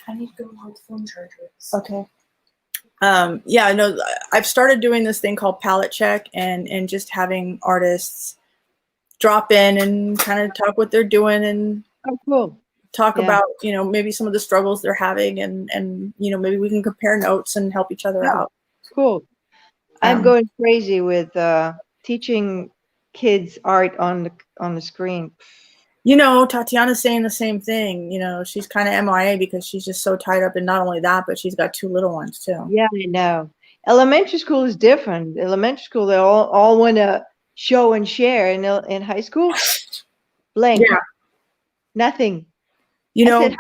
I need to go with phone chargers. Okay. Yeah, no, I've started doing this thing called palette check and just having artists drop in and kind of talk what they're doing and cool. talk about, maybe some of the struggles they're having and maybe we can compare notes and help each other out. Cool. I'm going crazy with teaching kids art on the screen. Tatiana's saying the same thing. She's kind of MIA because she's just so tied up in not only that, but she's got 2 little ones too. Yeah, I know. Elementary school is different. Elementary school, they all want to show and share. In high school, blank. Yeah. Nothing. I said,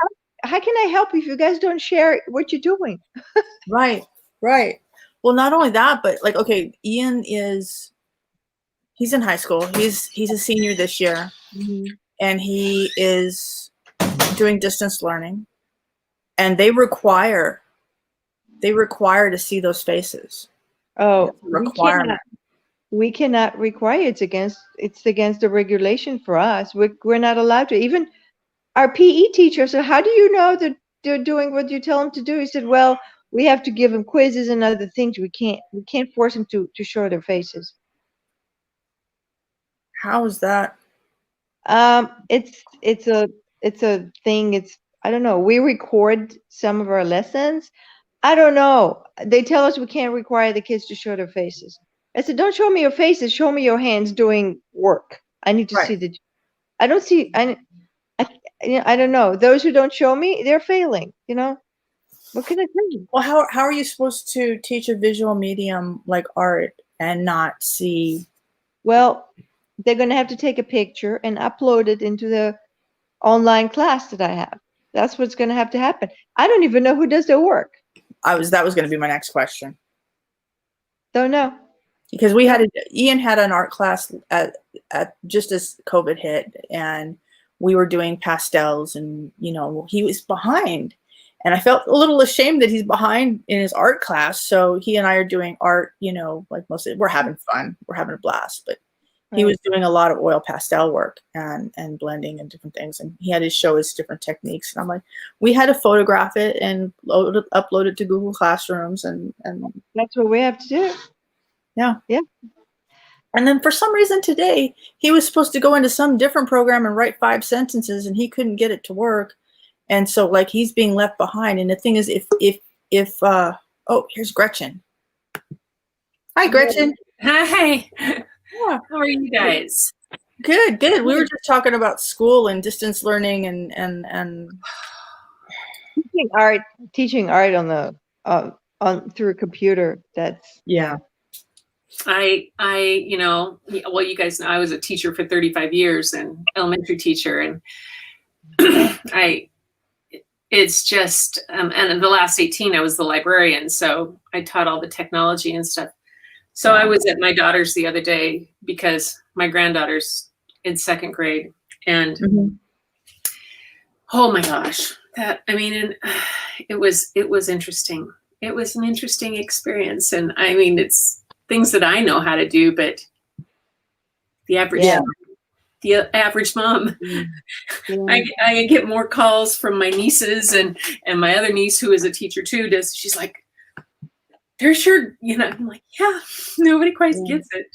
how can I help you if you guys don't share what you're doing? Right. Well, not only that, but like, okay, Ian he's in high school. He's a senior this year. Mm-hmm. And he is doing distance learning, and they require to see those faces. Oh, requirement. We cannot require it's against the regulation for us. We're not allowed to. Even our PE teacher said, how do you know that they're doing what you tell them to do? He said, well, we have to give them quizzes and other things. We can't force them to show their faces. How is that? It's a thing. I don't know. We record some of our lessons. I don't know. They tell us we can't require the kids to show their faces. I said, don't show me your faces. Show me your hands doing work. I need to see I don't see. I don't know. Those who don't show me, they're failing. What can I tell you? Well, how are you supposed to teach a visual medium like art and not see? Well, they're going to have to take a picture and upload it into the online class that I have. That's what's going to have to happen. I don't even know who does their work. That was going to be my next question. Don't know. Because Ian had an art class at just as COVID hit, and we were doing pastels, and he was behind, and I felt a little ashamed that he's behind in his art class. So he and I are doing art, like mostly we're having fun, we're having a blast, but he was doing a lot of oil pastel work and blending and different things, and he had to show his different techniques. And I'm like, we had to photograph it and upload it to Google Classrooms, and that's what we have to do. Yeah. Yeah. And then for some reason today, he was supposed to go into some different program and write 5 sentences, and he couldn't get it to work. And so like he's being left behind. And the thing is, oh, here's Gretchen. Hi, Gretchen. Hi. Yeah. How are you guys? Good. We were just talking about school and distance learning and teaching art on through a computer. That's well, you guys know I was a teacher for 35 years and elementary teacher, and it's just and in the last 18 I was the librarian, so I taught all the technology and stuff. So I was at my daughter's the other day because my granddaughter's in 2nd grade, and oh my gosh, it was interesting. It was an interesting experience, and I mean, it's things that I know how to do, but the average mom, I get more calls from my nieces and my other niece who is a teacher too. She's like, they're sure, I'm like, yeah, nobody quite gets it.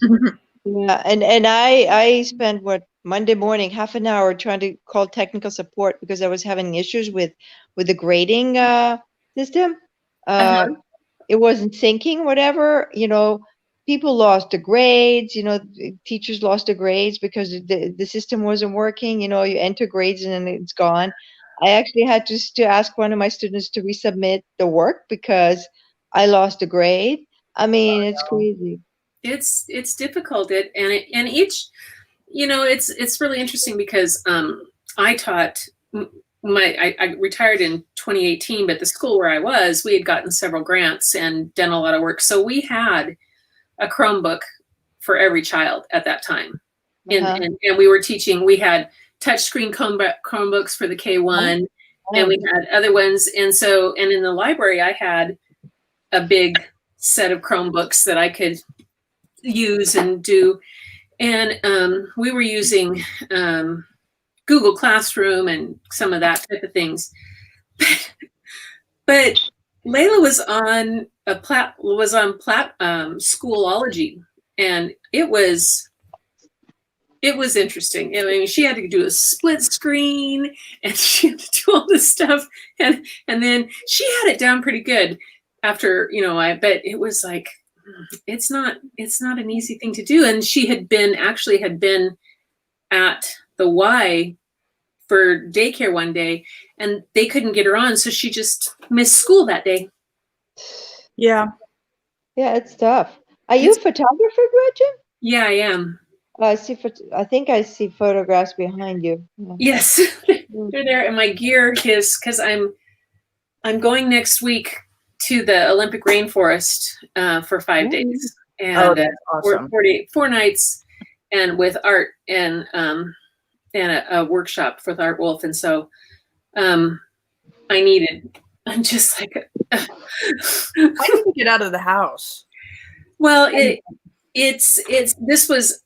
Yeah, and I spent Monday morning half an hour trying to call technical support because I was having issues with the grading system. It wasn't syncing, whatever, people lost the grades, teachers lost the grades because the system wasn't working. You enter grades and then it's gone. I actually had to ask one of my students to resubmit the work because I lost a grade. I mean, it's crazy. It's difficult. It's really interesting because I taught I retired in 2018, but the school where I was, we had gotten several grants and done a lot of work. So we had a Chromebook for every child at that time. And we were teaching, we had touchscreen Chromebooks for the K1 and we had other ones. And in the library, I had a big set of Chromebooks that I could use and do. And we were using Google Classroom and some of that type of things. But Layla was on Schoolology, and it was interesting. I mean, she had to do a split screen, and she had to do all this stuff, and then she had it down pretty good after, but it was like, it's not an easy thing to do. And she had been at the Y for daycare one day, and they couldn't get her on, so she just missed school that day. Yeah. Yeah, it's tough. Are you a photographer, Gretchen? Yeah, I am. I think I see photographs behind you. Yes, they're there, and my gear is because I'm going next week to the Olympic rainforest for 5 days, and that's awesome. 4 nights, and with art and a workshop with Art Wolf, and so I'm just like I need to get out of the house. well, this was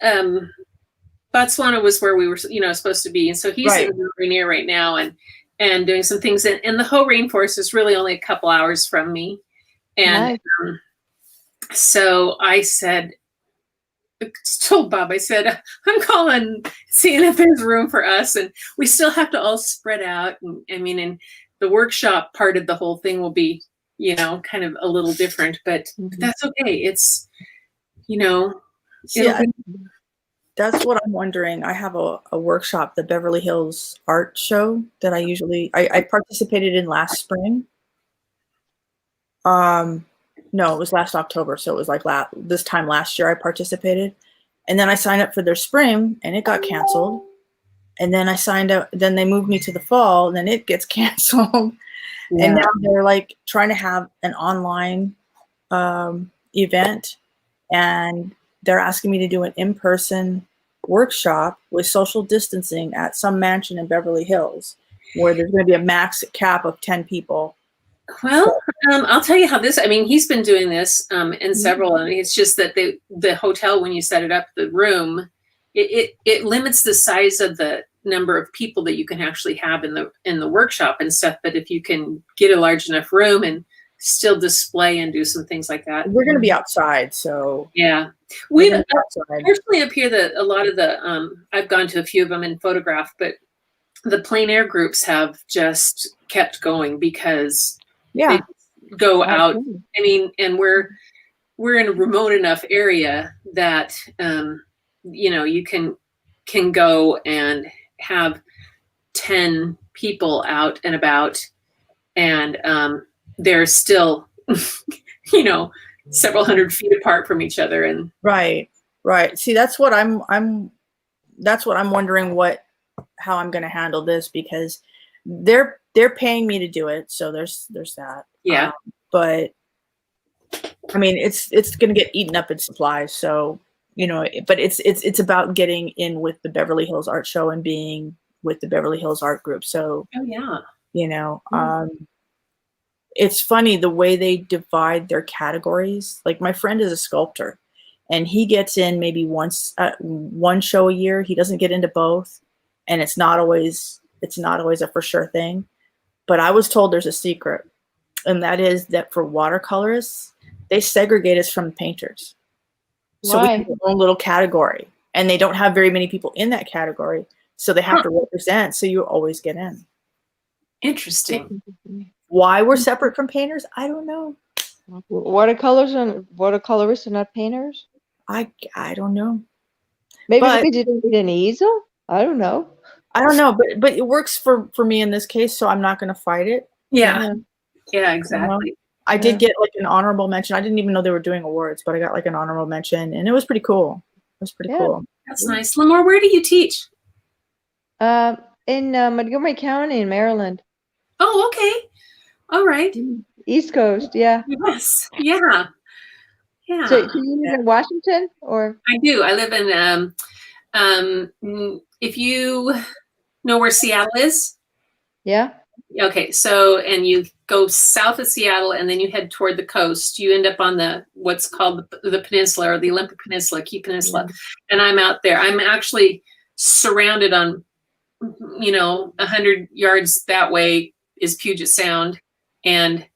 Botswana was where we were supposed to be, and so he's in Rainier right now and doing some things, and the whole rainforest is really only a couple hours from me, and so I told Bob, I said, I'm calling, seeing if there's room for us, and we still have to all spread out, and and the workshop part of the whole thing will be kind of a little different, but that's okay. It's that's what I'm wondering. I have a workshop, the Beverly Hills Art Show, that I participated in last spring. No, it was last October. So it was like this time last year I participated. And then I signed up for their spring and it got canceled. And then I signed up, then they moved me to the fall and then it gets canceled. Yeah. And now they're like trying to have an online event, and they're asking me to do an in-person workshop with social distancing at some mansion in Beverly Hills where there's going to be a max cap of 10 people. Well, I'll tell you how he's been doing this in several, and it's just that the hotel, when you set it up, the room, it limits the size of the number of people that you can actually have in the workshop and stuff. But if you can get a large enough room and still display and do some things like that. We're going to be outside, so. Yeah. We personally up here, a lot of the, I've gone to a few of them and photographed, but the plein air groups have just kept going because they go out. I mean, and we're in a remote enough area that, you can go and have 10 people out and about, and they're still, several hundred feet apart from each other. And right. See, that's what I'm wondering how I'm going to handle this, because they're paying me to do it. So there's that. Yeah. But I mean, it's going to get eaten up in supplies. So, but it's about getting in with the Beverly Hills Art Show and being with the Beverly Hills Art Group. So, it's funny the way they divide their categories. Like my friend is a sculptor and he gets in maybe once one show a year. He doesn't get into both. And it's not always a for sure thing. But I was told there's a secret. And that is that for watercolorists, they segregate us from painters. So we have our own little category, and they don't have very many people in that category. So they have to represent. So you always get in. Interesting. Why we're separate from painters, I don't know. Watercolorists are not painters? I don't know. Maybe because you didn't need an easel? I don't know. But it works for me in this case, so I'm not going to fight it. Yeah. Yeah, exactly. I did get like an honorable mention. I didn't even know they were doing awards, but I got like an honorable mention, and it was pretty cool. Cool. That's nice. Lamar, where do you teach? In Montgomery County in Maryland. Oh, okay. All right. East Coast, yeah. Yes. Yeah. Yeah. So do you live in Washington, or? I do. I live in if you know where Seattle is. Yeah. Okay. So, and you go south of Seattle and then you head toward the coast, you end up on what's called the peninsula, or the Olympic Peninsula, Key Peninsula. And I'm out there. I'm actually surrounded on, 100 yards that way is Puget Sound. And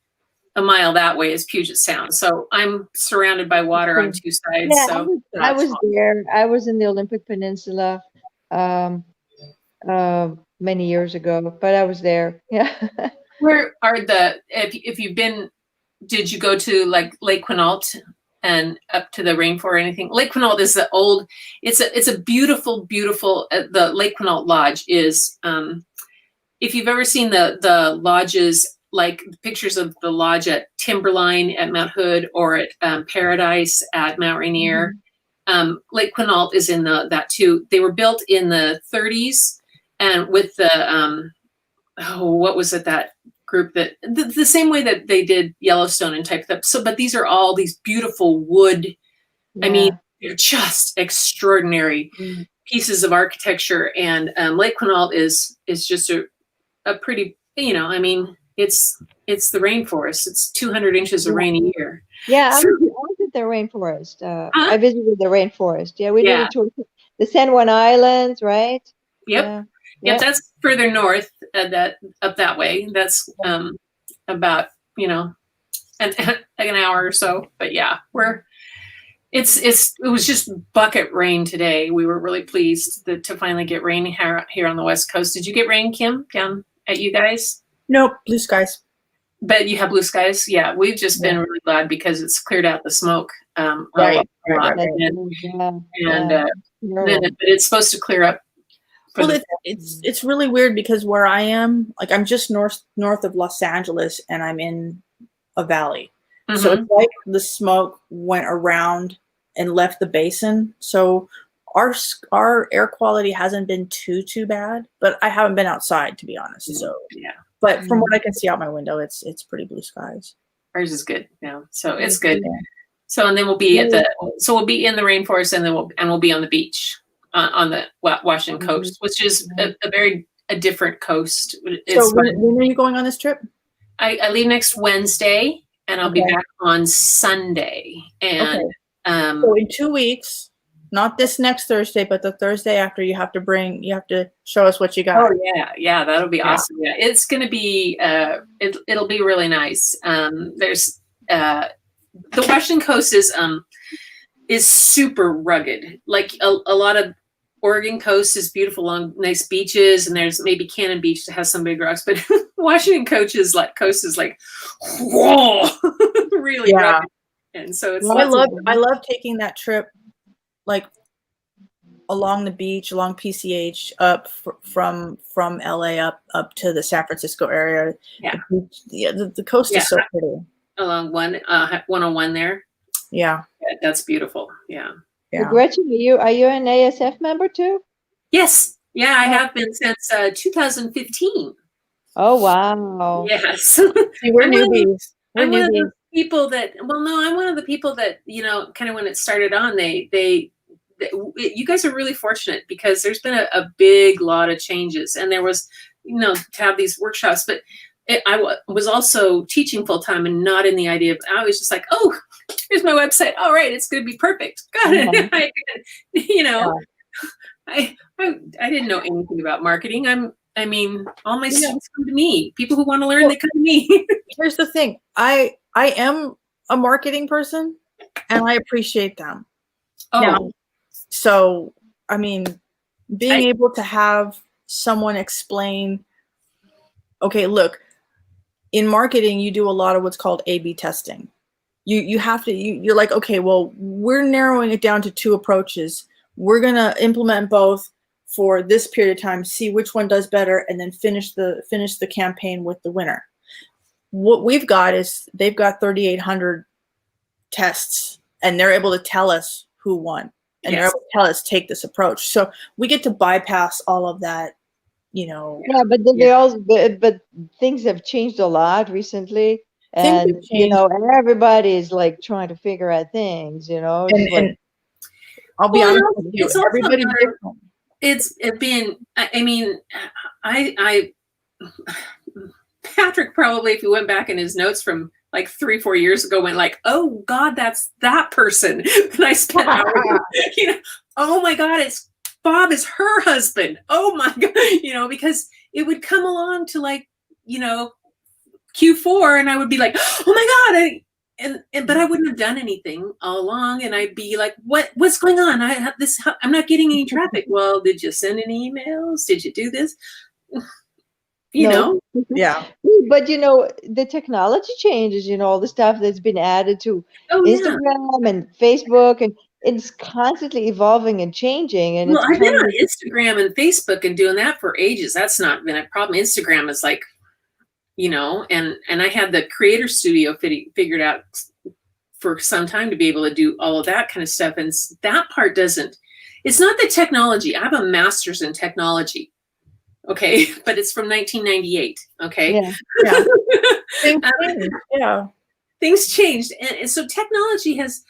a mile that way is Puget Sound. So I'm surrounded by water on two sides. Yeah, So I was there. I was in the Olympic Peninsula many years ago, but I was there. Yeah. where are if you've been, did you go to like Lake Quinault and up to the rainforest or anything? Lake Quinault is the old, it's a beautiful, beautiful, the Lake Quinault Lodge is, if you've ever seen the lodges, like pictures of the lodge at Timberline at Mount Hood or at Paradise at Mount Rainier, Lake Quinault is in that too. They were built in the 30s and with the, what was it, that group that, the same way that they did Yellowstone and type of, so, but these are all these beautiful wood, I mean, they're just extraordinary pieces of architecture. And Lake Quinault is just a pretty, you know, I mean, it's the rainforest. It's 200 inches of rain a year. Yeah, I So- was at the rainforest. I visited the rainforest. Yeah, we did a tour. The San Juan Islands, right? Yep. Yeah. Yep, that's further north, that up that way. That's about, you know, like an hour or so. But yeah, it was just bucket rain today. We were really pleased to finally get rain here on the West Coast. Did you get rain, Kim, down at you guys? Nope, blue skies. But you have blue skies. Yeah, we've just been really glad because it's cleared out the smoke. Right. And but it's supposed to clear up. Well, it's really weird because where I am, like I'm just north of Los Angeles, and I'm in a valley. So it's like the smoke went around and left the basin. So our air quality hasn't been too bad, but I haven't been outside, to be honest. So yeah. But from what I can see out my window, it's pretty blue skies. Ours is good now, so it's good. So and then we'll be we'll be in the rainforest, and then we'll be on the beach on the Washington coast, which is a different coast. So when are you going on this trip? I leave next Wednesday, and I'll be back on Sunday. And so in 2 weeks, not this next Thursday, but the Thursday after, you have to show us what you got. Oh yeah, that'll be awesome. Yeah, it's gonna be it'll be really nice. There's the Washington coast is super rugged. Like a lot of Oregon coast is beautiful, long nice beaches, and there's maybe Cannon Beach that has some big rocks, but Washington coast is like whoa, really rugged. And so it's I love taking that trip, like along the beach, along PCH, up from LA up to the San Francisco area. Yeah, the coast is so pretty. Along 101 there. Yeah, that's beautiful. Yeah. Gretchen, are you an ASF member too? Yes. Yeah, I have been since 2015. Oh wow. Yes. See, we're newbies. I'm one of the people that. Well, no, I'm one of the people that, you know, kind of when it started on, you guys are really fortunate because there's been a big lot of changes, and there was, you know, to have these workshops, but I was also teaching full time and not in the idea of, I was just like, oh, here's my website. All right, it's going to be perfect. Got it. You know, I didn't know anything about marketing. I mean, all my students come to me. People who want to learn, they come to me. Here's the thing. I am a marketing person, and I appreciate them. Oh. Now, so, I mean, being able to have someone explain, okay, look, in marketing, you do a lot of what's called A/B testing. You have to, you're like, okay, well, we're narrowing it down to 2 approaches. We're going to implement both for this period of time, see which one does better, and then finish the campaign with the winner. What we've got is they've got 3,800 tests, and they're able to tell us who won, and they're able to tell us take this approach. So we get to bypass all of that, you know. Yeah, but things have changed a lot recently. And you know, and everybody is like trying to figure out things, you know. And I'll be honest with you, everybody's different. Patrick probably, if he went back in his notes from like 3-4 years ago, went like, oh God, that's that person. And I spent hours, you know, oh my God, it's Bob is her husband. Oh my God, you know, because it would come along to like, you know, Q4 and I would be like, oh my God, but I wouldn't have done anything all along. And I'd be like, what's going on? I'm not getting any traffic. Well, did you send any emails? Did you do this? You know? Yeah. But the technology changes, all the stuff that's been added to Oh, yeah. Instagram and Facebook, and it's constantly evolving and changing. And Well, it's I've been kind on of, Instagram and Facebook and doing that for ages. That's not been a problem. Instagram is like, and I had the creator studio figured out for some time to be able to do all of that kind of stuff. And that part it's not the technology. I have a master's in technology. Okay. But it's from 1998. Okay. yeah. Yeah. Things changed. And so technology has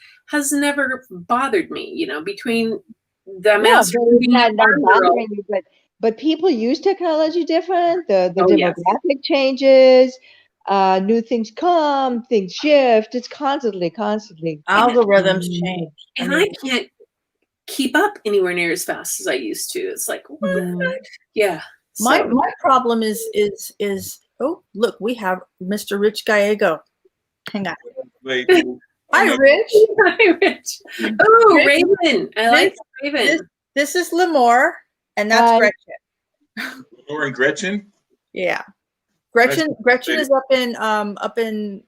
never bothered me, between the master but and it's being not a farm girl. bothering you, but people use technology different. The Oh, yes. demographic changes, new things come, things shift. It's constantly. Algorithms change. And I can't keep up anywhere near as fast as I used to. It's like, what? Yeah. My So- problem is oh, look, we have Mr. Rich Gallego. Hang on. Wait, Hi, Rich. Hi, Rich. Oh, Rich. Raven. I like Raven. This is Lemore, and that's Hi. Gretchen. Lauren Gretchen? Yeah. Gretchen is up in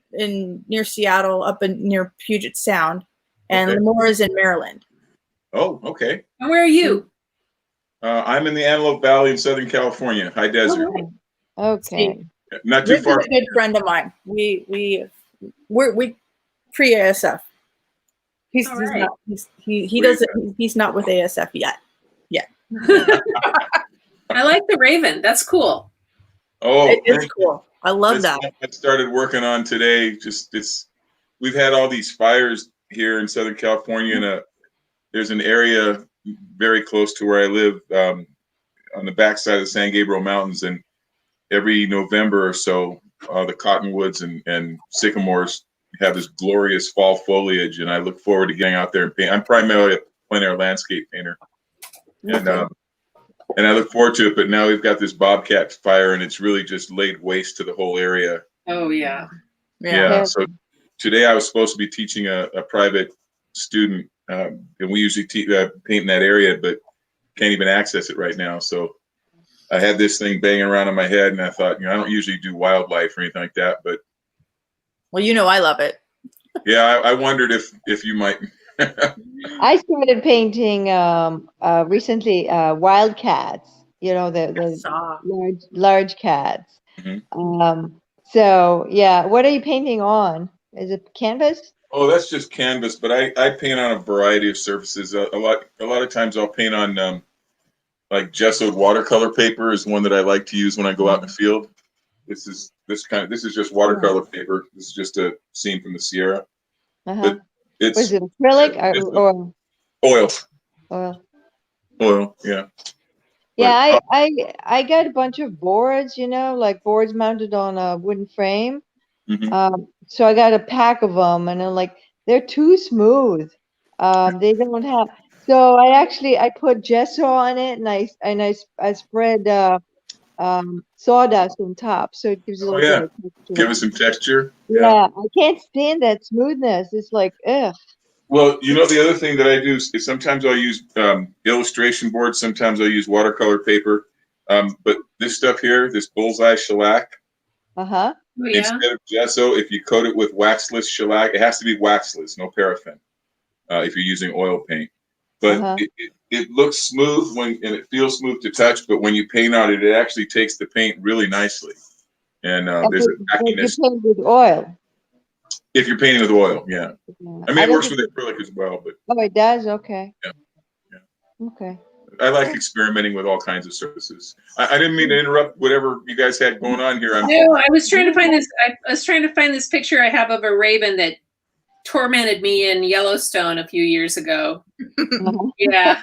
near Seattle, up in near Puget Sound, and Okay. Lemore is in Maryland. Oh, okay. And where are you? I'm in the Antelope Valley in Southern California, high desert. Okay. Not too Rich far. is a good friend of mine. We pre-ASF. He's All right. he doesn't he's not with ASF yet. I like the Raven. That's cool. Oh, It is cool. I love that's that. what I started working on today. We've had all these fires here in Southern California, and there's an area very close to where I live, on the backside of the San Gabriel Mountains, and every November or so, the cottonwoods and sycamores have this glorious fall foliage, and I look forward to getting out there and paint. I'm primarily a plein air landscape painter, and I look forward to it. But now we've got this bobcat fire, and it's really just laid waste to the whole area. Oh, yeah. Yeah. So today I was supposed to be teaching a private student, and we usually paint in that area, but can't even access it right now. So I had this thing banging around in my head, and I thought, I don't usually do wildlife or anything like that, but Well, I love it. yeah, I wondered if you might. I started painting recently wildcats. The Saw. large cats. Mhm. So yeah, what are you painting on? Is it canvas? Oh, that's just canvas, but I paint on a variety of surfaces. A lot of times I'll paint on like gessoed watercolor paper is one that I like to use when I go out in the field. This is just watercolor paper. This is just a scene from the Sierra. Uh-huh. It's Was it acrylic or oil. oil? Yeah. Yeah, I got a bunch of boards, like boards mounted on a wooden frame. Mhm. So I got a pack of them, and they're too smooth. They don't have. So I put gesso on it, and I spread sawdust on top, so it gives it a Oh, little yeah. bit of texture. Give it some texture. Yeah, I can't stand that smoothness. It's like, ugh. Well, the other thing that I do is sometimes I'll use illustration boards. Sometimes I'll use watercolor paper. But this stuff here, this bullseye shellac, Uh-huh. Oh, yeah. instead of gesso, if you coat it with waxless shellac, it has to be waxless, no paraffin, if you're using oil paint. But Uh-huh. it looks smooth and it feels smooth to touch, but when you paint on it, it actually takes the paint really nicely. And there's a But you tackiness paint with oil. if you're painting with oil. Yeah. Yeah. I mean, it works don't- with acrylic as well, but Oh, it does? Okay. Yeah. Okay. I like experimenting with all kinds of surfaces. I didn't mean to interrupt whatever you guys had going on here. No, I was trying to find this. I was trying to find this picture I have of a raven that tormented me in Yellowstone a few years ago. Uh-huh. Yeah.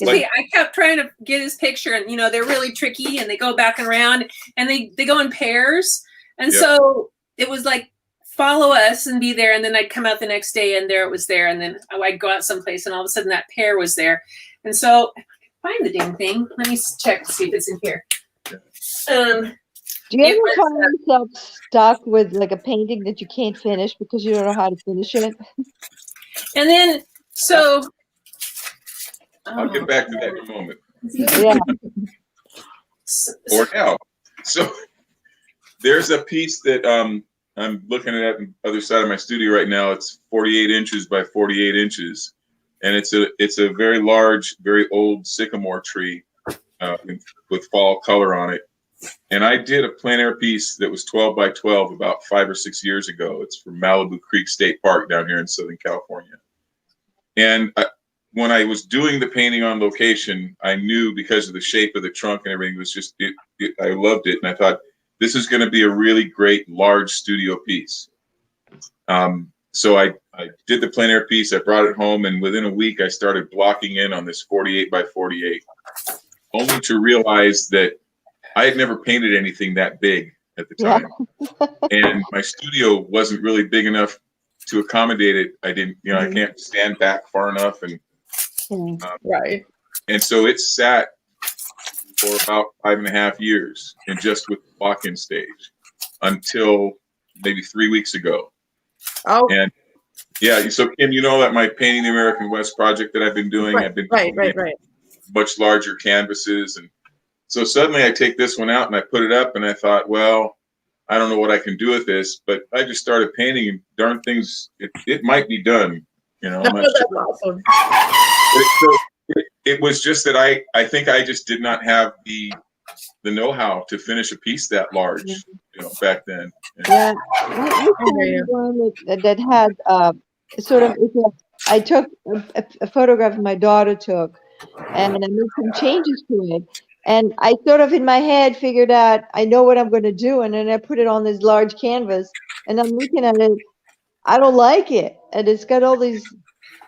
Like- I kept trying to get his picture, and they're really tricky, and they go back and around, and they go in pairs. And Yeah. so it was like, follow us and be there. And then I'd come out the next day and there it was there. And then I'd go out someplace and all of a sudden that pair was there. And so if I can find the damn thing. Let me check to see if it's in here. Do you It ever was, find yourself stuck with like a painting that you can't finish because you don't know how to finish it? and then, so. I'll get back to that in a moment. Yeah. Or now. So there's a piece that I'm looking at on the other side of my studio right now. It's 48 inches by 48 inches. And it's a very large, very old sycamore tree with fall color on it. And I did a plein air piece that was 12 by 12 about 5 or 6 years ago. It's from Malibu Creek State Park down here in Southern California. And when I was doing the painting on location, I knew because of the shape of the trunk and everything, it was just, I loved it. And I thought, this is going to be a really great large studio piece. So I did the plein air piece, I brought it home, and within a week I started blocking in on this 48 by 48, only to realize that I had never painted anything that big at the time. And my studio wasn't really big enough to accommodate it. I didn't, I can't stand back far enough. And Right. and so it sat for about 5.5 years and just with the walk-in stage until maybe 3 weeks ago. Oh, And yeah, so Kim, you know that my Painting the American West project that I've been doing, right, I've been right, doing right. much larger canvases. And so suddenly I take this one out and I put it up and I thought, well, I don't know what I can do with this, but I just started painting and darn things, it might be done. I'm not That's sure. awesome. It was just that I think I just did not have the know-how to finish a piece that large, back then. Yeah. One that had sort of, I took a photograph my daughter took, and I made some changes to it. And I sort of in my head figured out, I know what I'm going to do. And then I put it on this large canvas and I'm looking at it. I don't like it. And it's got all these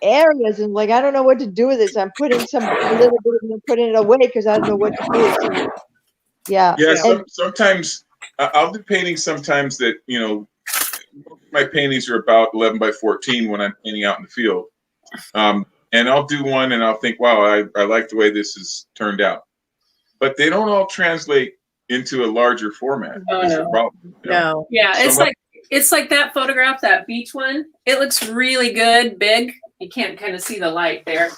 areas and like, I don't know what to do with this. I'm putting a little bit and putting it away because I don't know what to do. So, yeah. Sometimes I'll do paintings sometimes that, my paintings are about 11 by 14 when I'm painting out in the field. And I'll do one and I'll think, wow, I like the way this has turned out. But they don't all translate into a larger format. Oh, That's no. the problem. No. Yeah, it's like that photograph, that beach one. It looks really good, big. You can't kind of see the light there.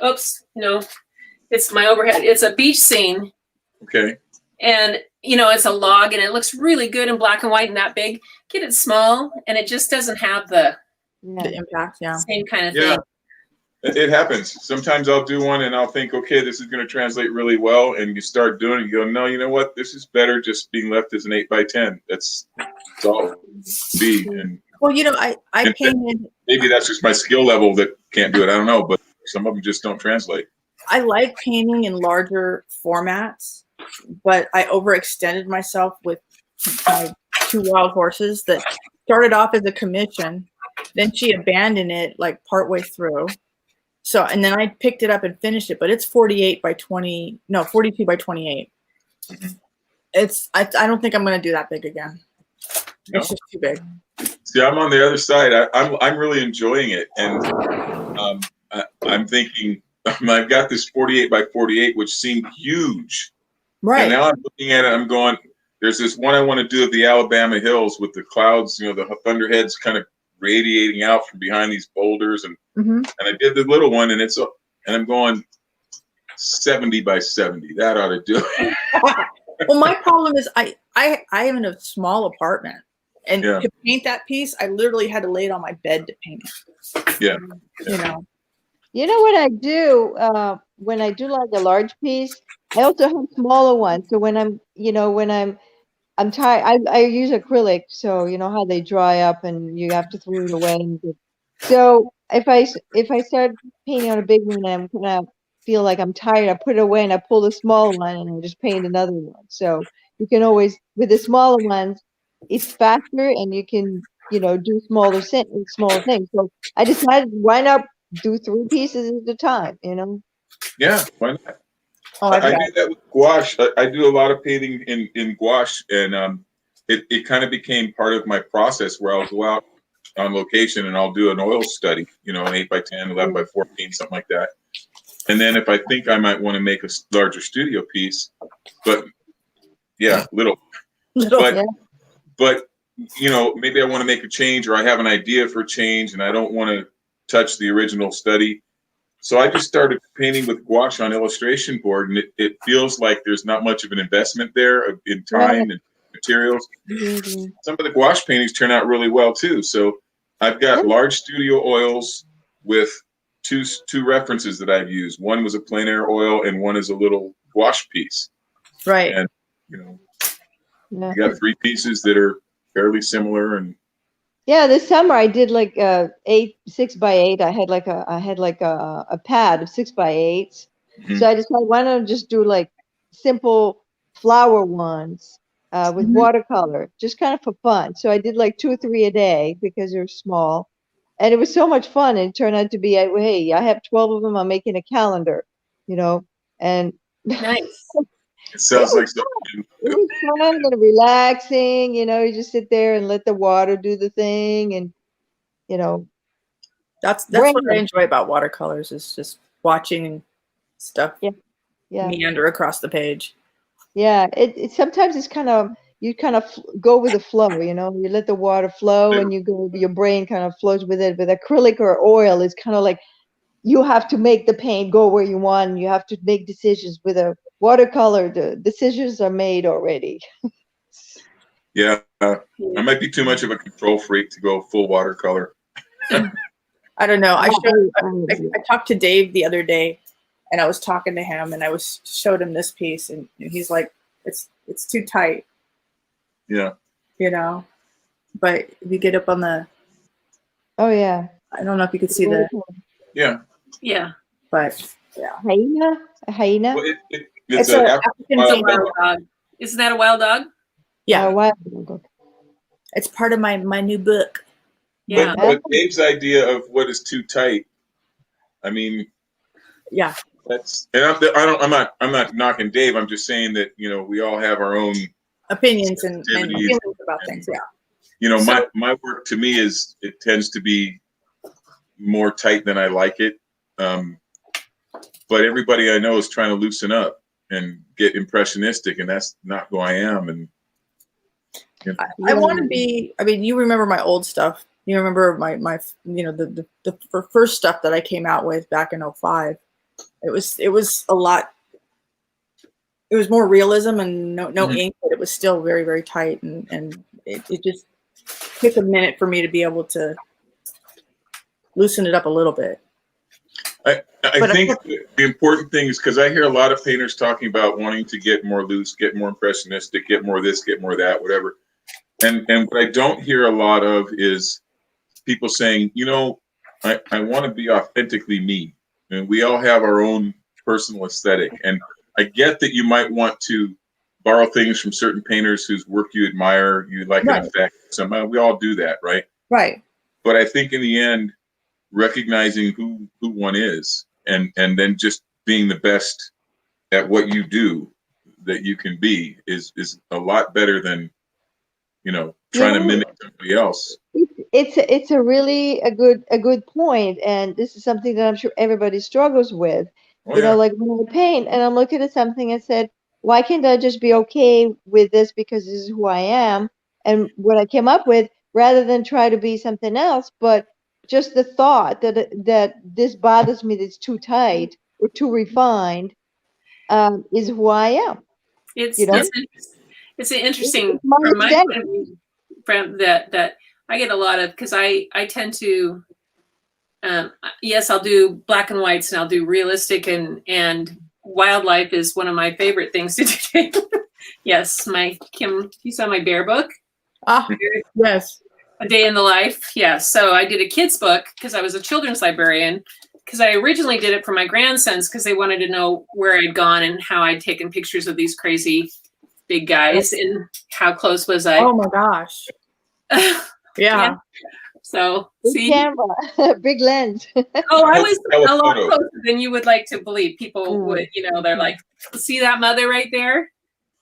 Oops, no. It's my overhead. It's a beach scene. Okay. And, it's a log and it looks really good in black and white and that big. Get it small and it just doesn't have the The impact, yeah. same kind of Yeah. thing. It happens. Sometimes I'll do one and I'll think, okay, this is going to translate really well. And you start doing it. You go, no, you know what? This is better just being left as an 8 by 10. That's all it be. And Well, I painted. maybe that's just my skill level that can't do it. I don't know, but some of them just don't translate. I like painting in larger formats, but I overextended myself with my 2 wild horses that started off as a commission. Then she abandoned it like partway through. So, and then I picked it up and finished it, but it's 42 by 28. I don't think I'm going to do that big again. No. It's just too big. See, I'm on the other side. I'm really enjoying it. And I'm thinking, I've got this 48 by 48, which seemed huge. Right. And now I'm looking at it, I'm going, there's this one I want to do of the Alabama hills with the clouds, the thunderheads kind of radiating out from behind these boulders. And I did the little one and and I'm going 70 by 70. That ought to do it. Well, my problem is I am in a small apartment, and to paint that piece, I literally had to lay it on my bed to paint it. Yeah. You know what I do when I do like a large piece? I also have smaller ones. So when I'm tired, I use acrylic. So you know how they dry up and you have to throw it away. So if I start painting on a big one and I'm gonna feel like I'm tired, I put it away and I pull the small one and I just paint another one. So you can always, with the smaller ones, it's faster and you can do smaller things. So I decided, why not do 3 pieces at a time? Yeah. Why not? Oh, I do that with gouache. I do a lot of painting in gouache, and it kind of became part of my process where I'll go out on location and I'll do an oil study, an 8 by 10, 11 by 14, something like that. And then if I think I might want to make a larger studio piece, but Yeah, little. Little. But Yeah. but you know, maybe I want to make a change, or I have an idea for change, and I don't want to touch the original study. So I just started painting with gouache on illustration board, and it feels like there's not much of an investment there in time and materials. Mhm. Some of the gouache paintings turn out really well too. So I've got Yeah. large studio oils with two references that I've used. One was a plein air oil, and one is a little gouache piece. Right. And you know, Yeah. you got 3 pieces that are fairly similar, and Yeah, this summer I did like 6x8. I had like a pad of 6x8s. Mhm. So I decided why don't I just do like simple flower ones with Mhm. watercolor, just kind of for fun. So I did like 2 or 3 a day because they're small, and it was so much fun. And it turned out to be, hey, I have 12 of them. I'm making a calendar, and Nice. it sounds like something. it was fun and relaxing. You just sit there and let the water do the thing, and you know, That's Bring what I it. enjoy about watercolors is just watching stuff Yeah. meander across the page. Yeah, it sometimes it's you kind of go with the flow, you let the water flow and your brain kind of flows with it. With acrylic or oil, it's kind of like you have to make the paint go where you want, and you have to make decisions. With a watercolor, the decisions are made already. Yeah, I might be too much of a control freak to go full watercolor. I don't know. I Yeah. talked to Dave the other day, and I was talking to him, and I showed him this piece, and he's like, "It's too tight," Yeah, But if you get up on the, Oh yeah. I don't know if you could see the, yeah. Yeah. but yeah, Hyena? A hyena? Well, it's an an African wild female. dog. Dog. Isn't that a wild dog? Yeah, Wild. it's part of my new book. Yeah. But Dave's idea of what is too tight, I mean, Yeah, that's, and I'm not knocking Dave. I'm just saying that we all have our own opinions and sensitivities. feelings about things. Yeah, My work to me it tends to be more tight than I like it. But everybody I know is trying to loosen up and get impressionistic, and that's not who I am. And I want to be. I mean, you remember my old stuff. You remember my the first stuff that I came out with back in 2005. It was a lot. It was more realism and no ink, but it was still very, very tight, and it just took a minute for me to be able to loosen it up a little bit. I think the important thing is, because I hear a lot of painters talking about wanting to get more loose, get more impressionistic, get more this, get more that, whatever. And what I don't hear a lot of is people saying, I want to be authentically me. And we all have our own personal aesthetic. And I get that you might want to borrow things from certain painters whose work you admire, you like an effect. Somehow we all do that, right? Right. But I think in the end, recognizing who one is, and then just being the best at what you do that you can be is a lot better than trying to mimic somebody else. It's a really a good point, and this is something that I'm sure everybody struggles with. Like when I paint and I'm looking at something and said, why can't I just be okay with this because this is who I am? And what I came up with, rather than try to be something else, but just the thought that this bothers me, that's too tight or too refined, is who I am. It's an interesting It's my from my aesthetic. point of view, from that I get a lot of, because I tend to yes, I'll do black and whites and I'll do realistic, and wildlife is one of my favorite things to do. Yes, Kim, you saw my bear book? Yes. A Day in the Life. Yeah. So I did a kid's book because I was a children's librarian, because I originally did it for my grandsons because they wanted to know where I'd gone and how I'd taken pictures of these crazy big guys and how close was I. Oh my gosh. Yeah. So Big see, camera, big lens. oh, I was That was a lot photo. closer than you would like to believe. People would, they're like, see that mother right there?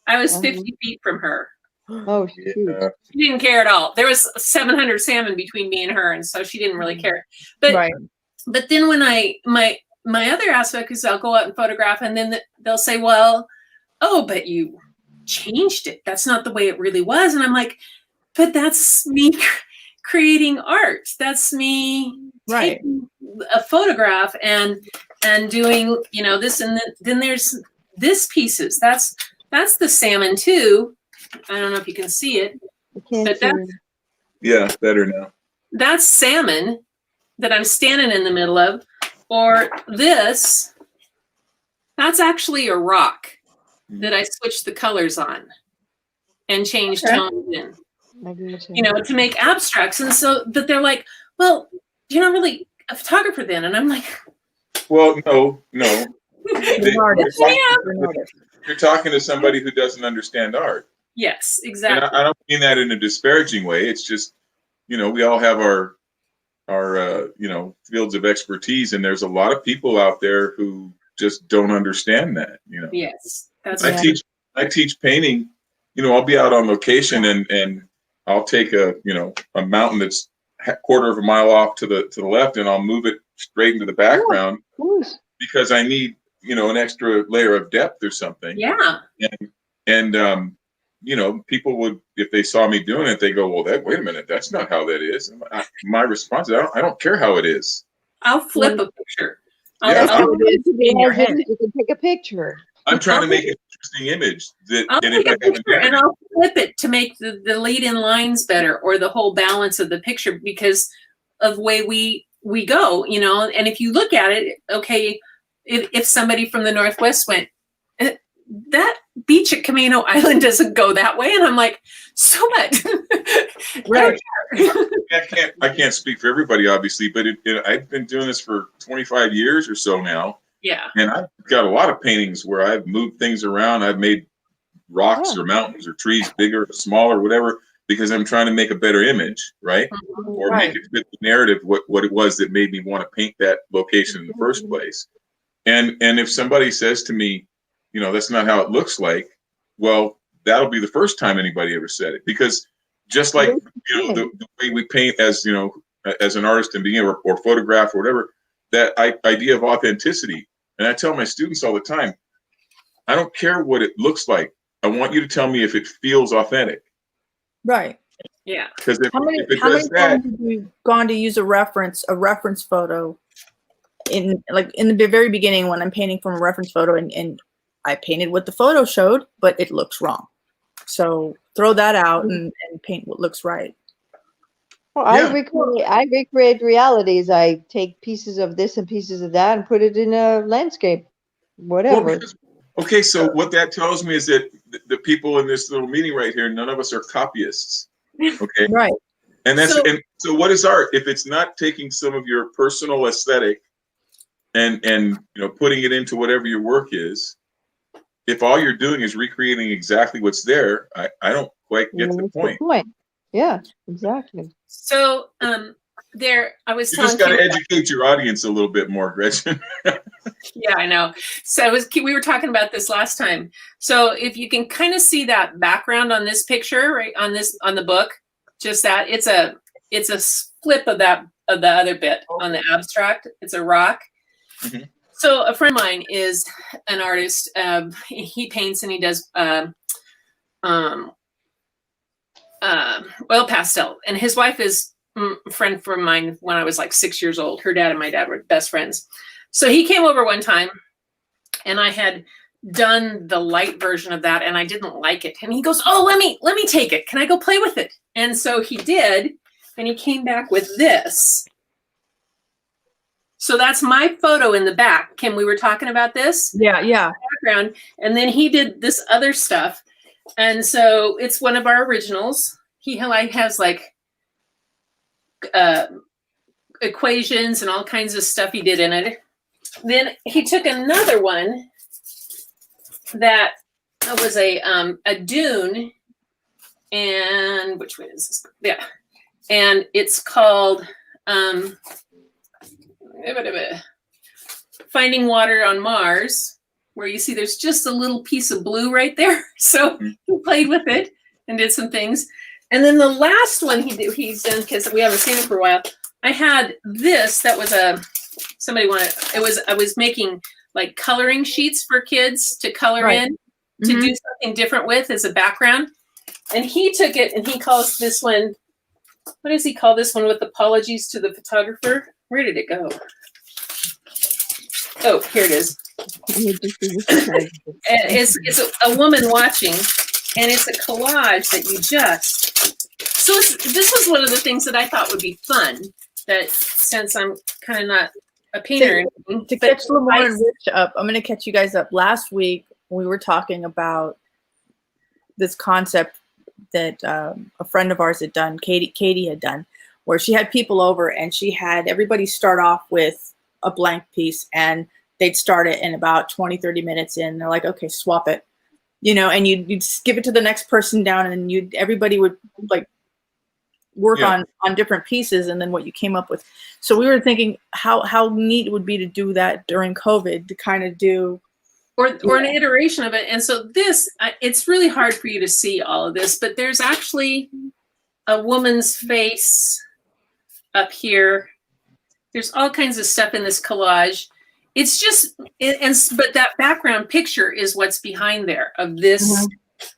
I was 50 feet from her. Oh shoot. She didn't care at all. There was 700 salmon between me and her, and so she didn't really care. But but then when my other aspect is I'll go out and photograph, and then they'll say, well, oh, but you changed it. That's not the way it really was. And I'm like, but that's me creating art. That's me Right. taking a photograph and doing, you know, this, and then there's this pieces. That's the salmon too. I don't know if you can see it, I can't but see that's, it. Yeah, better now. that's salmon that I'm standing in the middle of. Or this, that's actually a rock that I switched the colors on and changed Okay. tones in, I get you know, to make abstracts. And so, but they're like, well, you're not really a photographer then. And I'm like, Well, no. You're They- an artist. Yeah. You're an artist. You're talking to somebody who doesn't understand art. yes, And exactly. I don't mean that in a disparaging way. It's just, you know, we all have our you know, fields of expertise, and there's a lot of people out there who just don't understand that. You know, Yes, that's I right. teach painting. You know, I'll be out on location and I'll take a mountain that's quarter of a mile off to the left, and I'll move it straight into the background Of course. because I need, you know, an extra layer of depth or something. Yeah. And you know, people would, if they saw me doing it, they go, well, wait a minute, that's not how that is. And my response is, I don't care how it is. I'll flip a picture. Yeah. How it is in your head. You can take a picture. I'm trying to make an interesting image that, I'll and take if I a have picture and I'll flip it to make the lead in lines better, or the whole balance of the picture, because of the way we go, you know. And if you look at it, okay, if somebody from the Northwest went, that beach at Camino Island doesn't go that way, and I'm like, so what? Right. I can't speak for everybody, obviously, but I've been doing this for 25 years or so now, Yeah. and I've got a lot of paintings where I've moved things around. I've made rocks Yeah. or mountains or trees bigger, or smaller, whatever, because I'm trying to make a better image, right? Or Right. make it fit the narrative, what it was that made me want to paint that location in the first place. And if somebody says to me, you know, that's not how it looks like, well, that'll be the first time anybody ever said it. Because just like, you know, the way we paint as, you know, as an artist and being or photograph or whatever, that idea of authenticity. And I tell my students all the time, I don't care what it looks like. I want you to tell me if it feels authentic. Right. Yeah. Because if How many it does that, times have you gone to use a reference photo in the very beginning when I'm painting from a reference photo and I painted what the photo showed, but it looks wrong. So throw that out and paint what looks right. Well, Yeah. I recreate realities. I take pieces of this and pieces of that and put it in a landscape, well, whatever. because- okay, so what that tells me is that the people in this little meeting right here, none of us are copyists. Okay. Right. And that's So- so what is art if it's not taking some of your personal aesthetic and you know, putting it into whatever your work is? If all you're doing is recreating exactly what's there, I don't quite get the That's point. Yeah, exactly. So I was You telling just got to Kim- educate your audience a little bit more, Gretchen. Yeah, I know. So we were talking about this last time. So if you can kind of see that background on this picture, right on the book, just that it's a flip of the other bit on the abstract. It's a rock. Mhm. So a friend of mine is an artist. He paints and he does oil pastel, and his wife is a friend from mine when I was like 6 years old. Her dad and my dad were best friends. So he came over one time and I had done the light version of that and I didn't like it. And he goes, "Oh, let me take it. Can I go play with it?" And so he did, and he came back with this. So that's my photo in the back. Kim, we were talking about this Yeah. Yeah. background, and then he did this other stuff. And so it's one of our originals. He has like equations and all kinds of stuff he did in it. Then he took another one that was a dune, and which one is this? Yeah, and it's called Finding Water on Mars, where you see there's just a little piece of blue right there. So he played with it and did some things. And then the last one he's done, because we haven't seen it for a while, I had this that was I was making like coloring sheets for kids to color Right. in. to Mhm. do something different with as a background. And he took it and he calls this one, what does he call this one with apologies to the photographer? Where did it go? Oh, here it is. And it's a woman watching, and it's a collage that you just. So this was one of the things that I thought would be fun. That since I'm kind of not a painter, or anything, To but catch Lamar and Rich up, I'm going to catch you guys up. Last week, we were talking about this concept that a friend of ours had done, Katie had done, where she had people over and she had everybody start off with a blank piece and they'd start it in about 20, 30 minutes in. They're like, okay, swap it, you know, and you'd give it to the next person down and everybody would like work Yeah. on different pieces and then what you came up with. So we were thinking how neat it would be to do that during COVID, to kind of do or an iteration of it. And so this, it's really hard for you to see all of this, but there's actually a woman's face up here. There's all kinds of stuff in this collage. It's just, but that background picture is what's behind there of this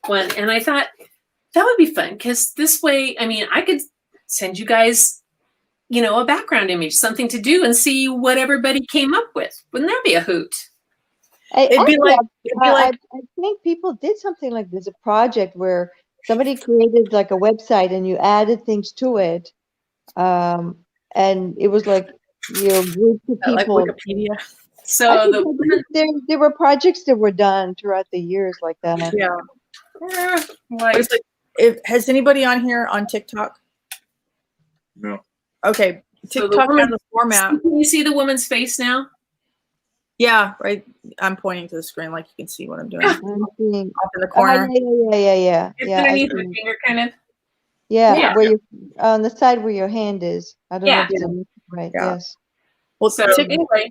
one. And I thought that would be fun because this way, I mean, I could send you guys, you know, a background image, something to do and see what everybody came up with. Wouldn't that be a hoot? it'd be like I think people did something like this, a project where somebody created like a website and you added things to it. And it was like, you know, groups of like people. Wikipedia. So I think the woman, there were projects that were done throughout the years like that. Yeah. like, It's like, has anybody on here on TikTok? No. Okay. So the TikTok has woman- a format. can you see the woman's face now? Yeah, right. I'm pointing to the screen like you can see what I'm doing. Off I'm seeing. in the corner. Yeah. It's I underneath see. the finger, kind of. Yeah, where you on the side where your hand is. I don't know Yeah. if it's right. Yeah. Yes. Well, So anyway,